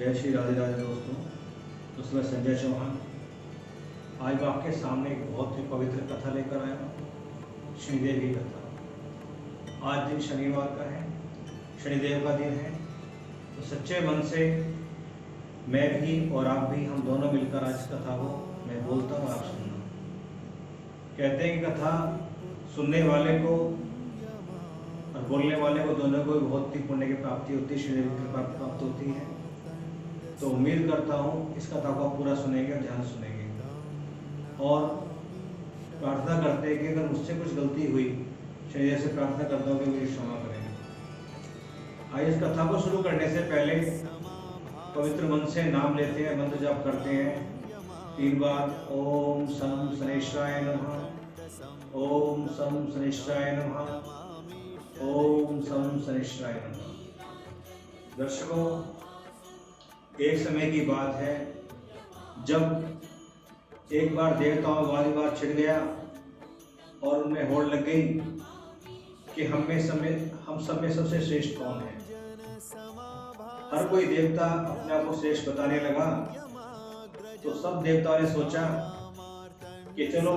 जय श्री राधे राधे दोस्तों। दोस्तों मैं संजय चौहान आज आपके सामने एक बहुत ही पवित्र कथा लेकर आया हूँ, शनिदेव की कथा। आज दिन शनिवार का है, शनिदेव का दिन है। तो सच्चे मन से मैं भी और आप भी, हम दोनों मिलकर आज कथा को मैं बोलता हूँ, आप सुनना। कहते हैं कि कथा सुनने वाले को और बोलने वाले को दोनों को बहुत ही पुण्य की प्राप्ति होती है, शनिदेव की कृपा प्राप्त होती है। तो उम्मीद करता हूँ इस कथा को आप पूरा सुनेंगे और ध्यान सुनेंगे, और प्रार्थना करते हैं कि अगर मुझसे कुछ गलती हुई, शनिदेव से प्रार्थना करता हूँ कि मुझे क्षमा करें। आइए इस कथा को शुरू करने से पहले पवित्र मन से नाम लेते हैं, मंत्र जाप करते हैं 3 बार। ओम सं शनैश्चराय नमः, ओम सं शनैश्चराय नमः, ओम सं शनैश्चराय नमः। दर्शकों, एक समय की बात है जब एक बार देवताओं वाद विवाद छिड़ गया और उनमें होड़ लग गई कि हम सब में सबसे श्रेष्ठ कौन है। हर कोई देवता अपने आप को श्रेष्ठ बताने लगा। तो सब देवताओं ने सोचा कि चलो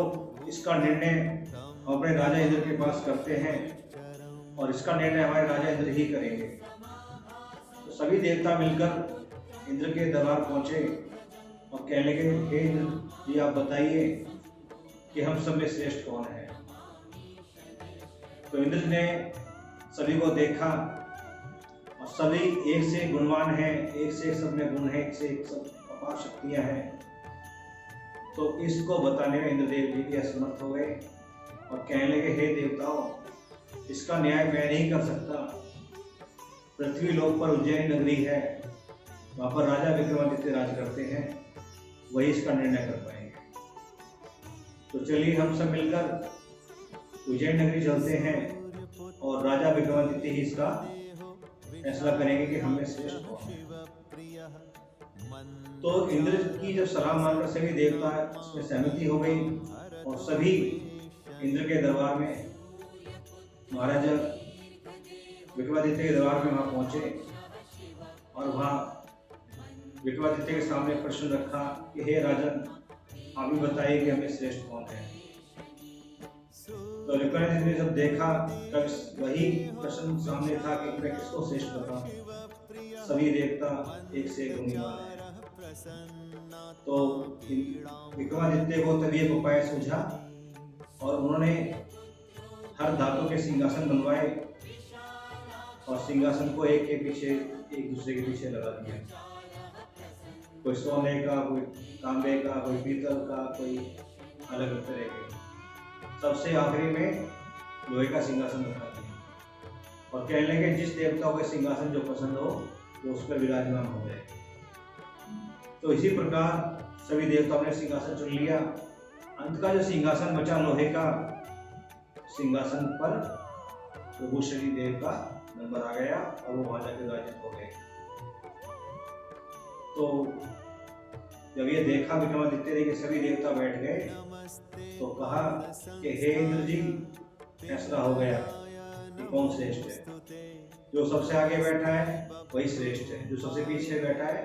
इसका निर्णय हम अपने राजा इंद्र के पास करते हैं और इसका निर्णय हमारे राजा इंद्र ही करेंगे। तो सभी देवता मिलकर इंद्र के दरबार पहुंचे और कहने लगे, हे इंद्र जी, आप बताइए कि हम सब में श्रेष्ठ कौन है। तो इंद्र ने सभी को देखा और सभी एक से गुणवान हैं, एक से एक सब में गुण है, एक से एक सब अपार शक्तियां हैं। तो इसको बताने में इंद्रदेव जी भी असमर्थ हो गए और कहने लगे, हे देवताओं, इसका न्याय मैं नहीं कर सकता। पृथ्वी लोक पर उज्जैन नगरी है, वहाँ पर राजा विक्रमादित्य राज करते हैं, वही इसका निर्णय कर पाएंगे। तो चलिए हम सब मिलकर उज्जैन नगरी चलते हैं और राजा विक्रमादित्य ही इसका फैसला करेंगे कि हमें श्रेष्ठ कौन है। तो इंद्र की जब सलाह मानकर सभी देवता इसमें सहमति हो गई और सभी इंद्र के दरबार में, महाराजा विक्रमादित्य के दरबार में वहाँ पहुंचे और वहाँ विक्रमादित्य के सामने प्रश्न रखा कि हे राजन, आप भी बताइए कि हमें श्रेष्ठ कौन है। तो विक्रमादित्य ने जब देखा तब वही प्रश्न सामने था कि मैं किसको श्रेष्ठ बताऊं। सभी देवता एक से एक गुणवान हैं। तो विक्रमादित्य को तभी एक उपाय सूझा और उन्होंने हर धातु के सिंहासन बनवाए और सिंहासन को एक के पीछे एक दूसरे के पीछे लगा दिया। कोई सोने का, कोई तांबे का, कोई पीतल का, कोई अलग अलग तरह के। सबसे आखिरी में लोहे का सिंहासन रखा दिया और कहने लगे, जिस देवता को सिंहासन जो पसंद हो वो उस पर विराजमान हो जाए। तो इसी प्रकार सभी देवताओं ने सिंहासन चुन लिया। अंत का जो सिंहासन बचा लोहे का, सिंहासन पर प्रभु शनिदेव का नंबर आ गया और वो वहां जाकर राजित हो गए। तो जब ये देखा विक्रमादित्य ने कि सभी देवता बैठ गए, तो कहा कि हे इंद्र जी, फैसला हो गया कि कौन श्रेष्ठ है। जो सबसे आगे बैठा है वही श्रेष्ठ है, जो सबसे पीछे बैठा है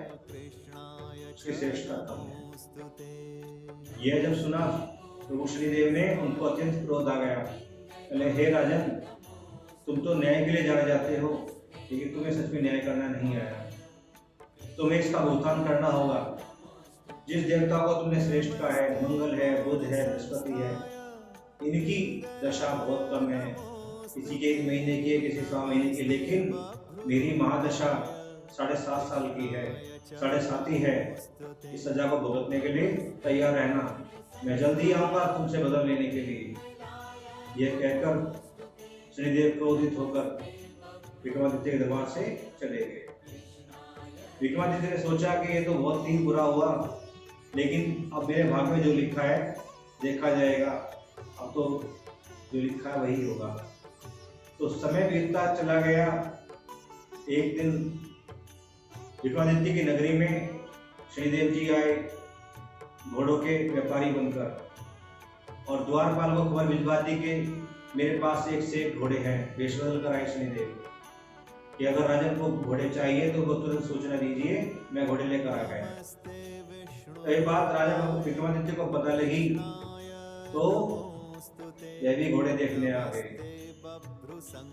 उसकी श्रेष्ठता कम है। यह जब सुना प्रभु शनिदेव ने, उनको अत्यंत क्रोध आ गया। बोले, हे राजन, तुम तो न्याय के लिए जाने जाते हो, लेकिन तुम्हें सच में न्याय करना नहीं आया। तुम्हें इसका भुगतान करना होगा। जिस देवता को तुमने श्रेष्ठ कहा है, मंगल है, बुध है, बृहस्पति है, इनकी दशा बहुत कम है। किसी के 1 महीने की है, किसी 100 महीने की, लेकिन मेरी महादशा 7.5 साल की है, 7.5 ही है। इस सजा को भुगतने के लिए तैयार रहना, मैं जल्दी आऊंगा तुमसे बदल लेने के लिए। यह कहकर शनिदेव क्रोधित होकर विक्रमादित्य के दरबार से चले गए। विक्रमादित्य ने सोचा कि ये तो बहुत ही बुरा हुआ, लेकिन अब मेरे भाग्य में जो लिखा है देखा जाएगा। अब तो जो लिखा है वही होगा। तो समय बीतता चला गया। एक दिन विक्रमादित्य की नगरी में शनिदेव जी आए घोड़ों के व्यापारी बनकर, और द्वारपाल को खबर भिजवा दी कि मेरे पास एक से एक घोड़े हैं। वेश बदल कर आए शनिदेव। कि अगर राजन को घोड़े चाहिए तो वो तुरंत सूचना दीजिए, मैं घोड़े लेकर आ गया। तो ये बात राजा विक्रमादित्य को पता लगी तो यह भी घोड़े देखने आ गए।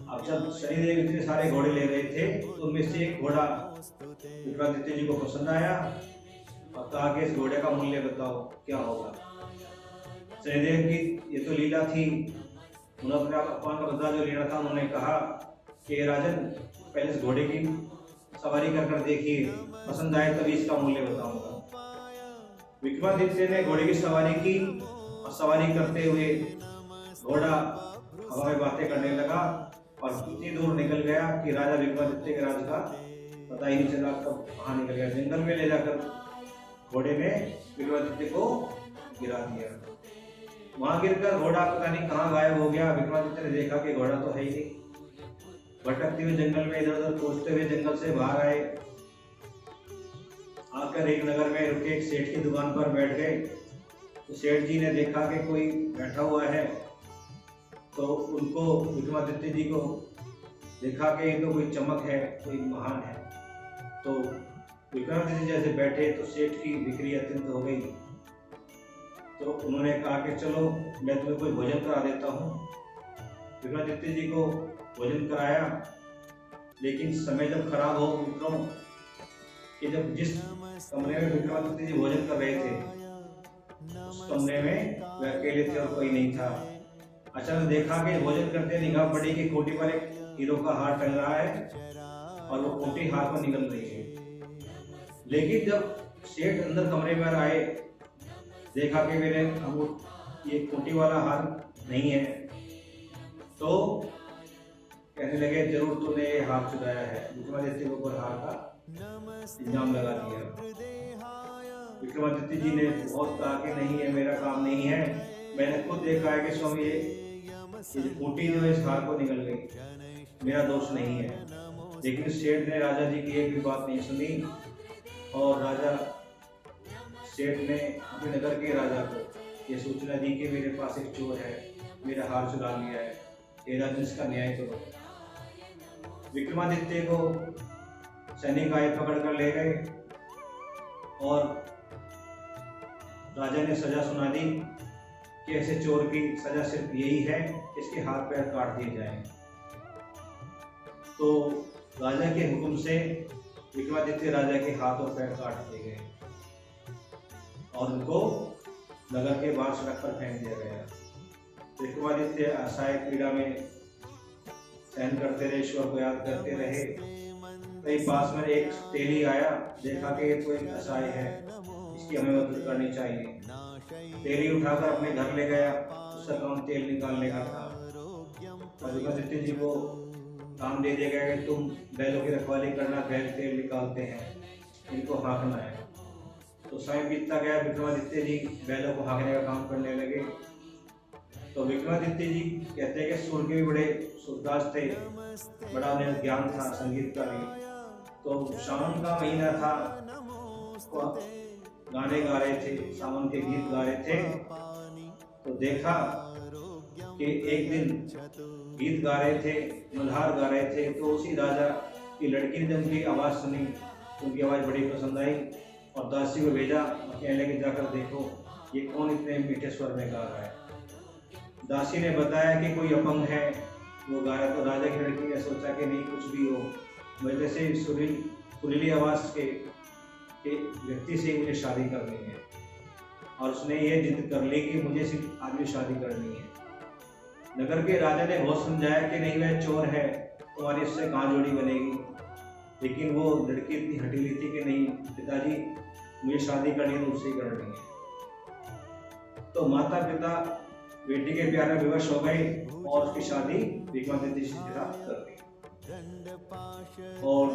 अब जब शनिदेव इतने सारे घोड़े ले रहे थे तो उनमें से एक घोड़ा विक्रमादित्य जी को पसंद आया और कहा कि इस घोड़े का मूल्य बताओ क्या होगा। शनिदेव की ये तो लीला थी, उन्होंने अपने अपमान का बदला जो लेना था, उन्होंने कहा कि राजन पहले इस घोड़े की सवारी कर देखिए, पसंद आए तभी इसका मूल्य बताऊंगा। विक्रमादित्य ने घोड़े की सवारी की और सवारी करते हुए घोड़ा हवा में बातें करने लगा और इतनी दूर निकल गया कि राजा विक्रमादित्य के राज का पता ही नहीं चला कब कहाँ निकल गया। जंगल में ले जाकर घोड़े ने विक्रमादित्य को गिरा दिया। वहां गिरकर घोड़ा पता नहीं कहाँ गायब हो गया। विक्रमादित्य ने देखा कि घोड़ा तो है ही नहीं। भटकते हुए जंगल में इधर उधर खोजते हुए जंगल से बाहर आए, आकर एक नगर में रुके एक सेठ की दुकान पर बैठ गए। तो सेठ जी ने देखा कि कोई बैठा हुआ है, तो उनको विक्रमादित्य जी को देखा कि ये तो कोई चमक है, कोई महान है। तो विक्रमादित्य जी जैसे बैठे तो सेठ की बिक्री अत्यंत हो गई। तो उन्होंने कहा कि चलो मैं तुम्हें कोई भोजन करा देता हूँ। विक्रमादित्य जी को भोजन कराया, लेकिन समय जब खराब हो मित्रों कि जब जिस कमरे में विक्रमादित्य जी भोजन कर रहे थे उस कमरे में वे अकेले थे और कोई नहीं था। अचानक देखा कि भोजन करते निगाह पड़ी कि कोटी पर एक हीरो का हार टंग रहा है और वो कोटी हार पर निकल रही है। लेकिन जब सेठ अंदर कमरे में आए, देखा कि मेरे ये कोटी वाला हार नहीं है, तो कहने लगे जरूर तूने ये हार चुराया है। विक्रमादित्य के ऊपर हार का इल्जाम लगा दिया। विक्रमादित्य जी ने बहुत कहा कि नहीं, ये मेरा काम नहीं है, मैंने खुद देखा है कि स्वामी ये कोटी जो इस हार को निकल गई, मेरा दोष नहीं है। लेकिन सेठ ने राजा जी की एक भी बात नहीं सुनी और राजा सेठ ने अपने नगर के राजा को ये सूचना दी कि मेरे पास एक चोर है, मेरा हार चुरा लिया है, हे राजन इसका न्याय करो। विक्रमादित्य को सैनिक आए पकड़ कर ले गए और राजा ने सजा सुना दी कि ऐसे चोर की सजा सिर्फ यही है, इसके हाथ पैर काट दिए जाएं। तो राजा के हुक्म से विक्रमादित्य राजा के हाथ और पैर काट दिए गए और उनको नगर के बाहर सड़क पर फेंक दिया गया। विक्रमादित्य असहाय पीड़ा में सहन करते रहे, ईश्वर को याद करते रहे। कई पास में एक तेली आया, देखा कि ये कोई असहाय है, इसकी हमें मदद करनी चाहिए। तेली उठाकर अपने घर ले गया, उसका काम तेल निकालने का था। विक्रमादित्य जी को काम दे दिया गया कि तुम बैलों की रखवाली करना, बैल तेल निकालते हैं, इनको हाँकना है। तो समय बीतता गया, विक्रमादित्य जी बैलों को हाँकने का काम करने लगे। तो विक्रमादित्य जी कहते हैं कि सुर के भी बड़े सुरदास थे, बड़ा उन्हें ज्ञान था संगीत का भी। तो सावन का महीना था, गाने गा रहे थे, सावन के गीत गा रहे थे। तो देखा कि एक दिन गीत गा रहे थे, मल्हार गा रहे थे, तो उसी राजा की लड़की ने जब उनकी आवाज़ सुनी, उनकी आवाज़ बड़ी पसंद आई और दासी को भेजा, कहने लगे जाकर देखो ये कौन इतने मीठे स्वर में गा रहा है। दासी ने बताया कि कोई अपंग है वो गा रहा। तो राजा की लड़की ने सोचा कि नहीं, कुछ भी हो, मुझे से सुरीली आवाज़ के व्यक्ति से मुझे शादी करनी है। और उसने ये जिद कर ली कि मुझे सिर्फ आज भी शादी करनी है। नगर के राजा ने बहुत समझाया कि नहीं, वह चोर है, तुम्हारी इससे कहाँ जोड़ी बनेगी। लेकिन वो लड़की इतनी हटीली थी कि नहीं पिताजी, मुझे शादी करनी है तो उससे ही करनी है। तो माता पिता बेटी के प्यार में विवश हो गए और उसकी शादी विक्रमादित्य जी के साथ कर दी। और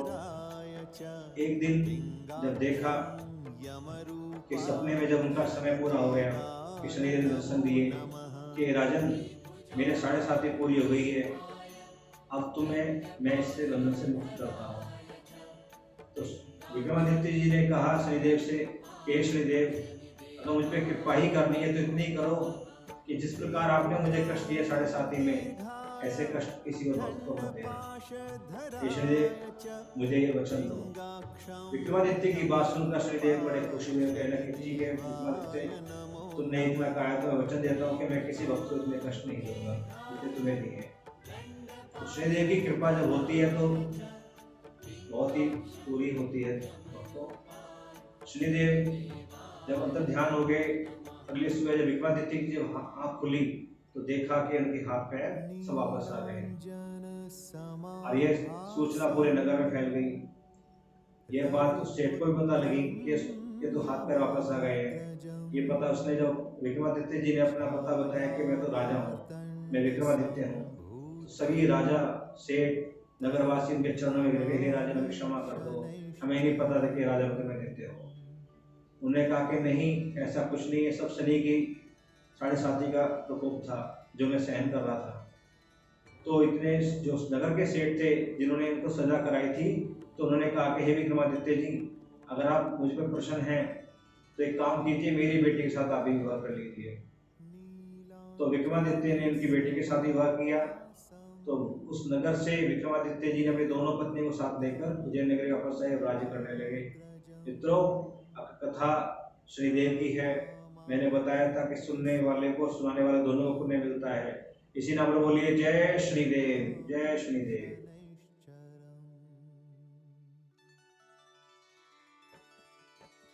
एक दिन जब देखा कि सपने में जब उनका समय पूरा हो गया कि शनिदेव ने दर्शन दिए कि राजन मेरे 7.5 पूरी हो गई है, अब तुम्हें मैं इससे बंधन से मुक्त करता हूँ। तो विक्रमादित्य जी ने कहा शनिदेव से कि शनिदेव, अगर मुझ पर कृपा ही करनी है तो इतनी करो कि जिस प्रकार आपने मुझे कष्ट दिया 7.5 में, ऐसे कष्ट किसी और भक्त को मत देना। ये शनिदेव मुझे ये वचन दो। विक्रमादित्य की बात सुनकर शनिदेव बड़े खुशी में कहने लगे, ठीक है विक्रमादित्य, तुमने इतना कहा तो मैं वचन देता हूँ कि मैं किसी भक्त को इतने कष्ट नहीं दूंगा जितने तुम्हें दिए। तो शनिदेव की कृपा जब होती है तो बहुत ही पूरी होती है। तो शनिदेव जब अंतर ध्यान हो गए, अगली सुबह जब विक्रमादित्य की जब आँख खुली तो देखा कि उनके हाथ पैर सब वापस आ गए और ये सूचना पूरे नगर में फैल गई। यह बात उस सेठ को भी पता लगी कि ये तो हाथ पैर वापस आ गए हैं। ये पता उसने जब विक्रमादित्य जी ने अपना पता बताया कि मैं तो राजा हूँ, मैं विक्रमादित्य हूँ, तो सभी राजा सेठ नगरवासी उनके चरणों में गिर गए, हे राजा हमें क्षमा कर दो, हमें नहीं पता था कि राजा विक्रमादित्य हो। उन्होंने कहा कि नहीं, ऐसा कुछ नहीं है, सब शनि की 7.5 का प्रकोप था जो मैं सहन कर रहा था। तो इतने जो नगर के सेठ थे जिन्होंने इनको सजा कराई थी, तो उन्होंने कहा कि हे विक्रमादित्य जी, अगर आप मुझ पर प्रसन्न हैं तो एक काम कीजिए, मेरी बेटी के साथ आप भी विवाह कर लीजिए। तो विक्रमादित्य ने उनकी बेटी के साथ विवाह किया। तो उस नगर से विक्रमादित्य जी ने अपनी दोनों पत्नी को साथ लेकर विजयनगरी वापस आए और राज्य करने लगे। मित्रों, कथा शनिदेव की है। मैंने बताया था कि सुनने वाले को सुनाने वाले दोनों को पुण्य मिलता है। इसी नाम पर बोलिए जय शनिदेव, जय शनिदेव।